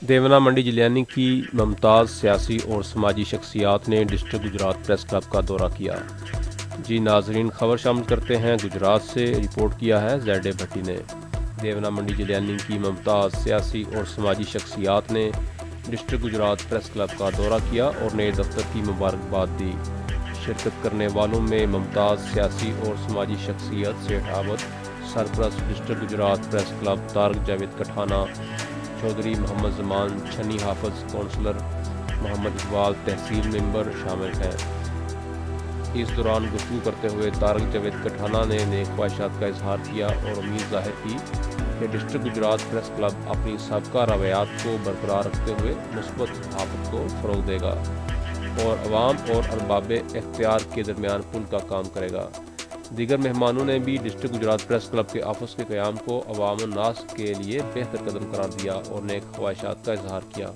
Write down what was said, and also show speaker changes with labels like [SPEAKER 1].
[SPEAKER 1] دیونا منڈی جلیانی کی ممتاز سیاسی اور سماجی شخصیات نے ڈسٹرکٹ گجرات پریس کلب کا دورہ کیا۔ جی ناظرین، خبر شامل کرتے ہیں گجرات سے، رپورٹ کیا ہے زیڈ بھٹی نے۔ دیونا منڈی جلیانی کی ممتاز سیاسی اور سماجی شخصیات نے ڈسٹرکٹ گجرات پریس کلب کا دورہ کیا اور نئے دفتر کی مبارکباد دی۔ شرکت کرنے والوں میں ممتاز سیاسی اور سماجی شخصیت سیٹھ عابد، سرپرست district Gujrat press club Tariq Javed Kathana, Chaudhry Muhammad Zaman Chhani حافظ، کونسلر محمد اقبال تحصیل ممبر شامل ہیں۔ اس دوران گفتگو کرتے ہوئے طارق جاوید کٹھانہ نے نیک خواہشات کا اظہار کیا اور امید ظاہر کی کہ ڈسٹرکٹ گجرات پریس کلب اپنی سابقہ روایات کو برقرار رکھتے ہوئے مثبت صحافت کو فروغ دے گا اور عوام اور ارباب اختیار کے درمیان پل کا کام کرے گا۔ دیگر مہمانوں نے بھی ڈسٹرکٹ گجرات پریس کلب کے آفس کے قیام کو عوام الناس کے لیے بہتر قدم قرار دیا اور نیک خواہشات کا اظہار کیا۔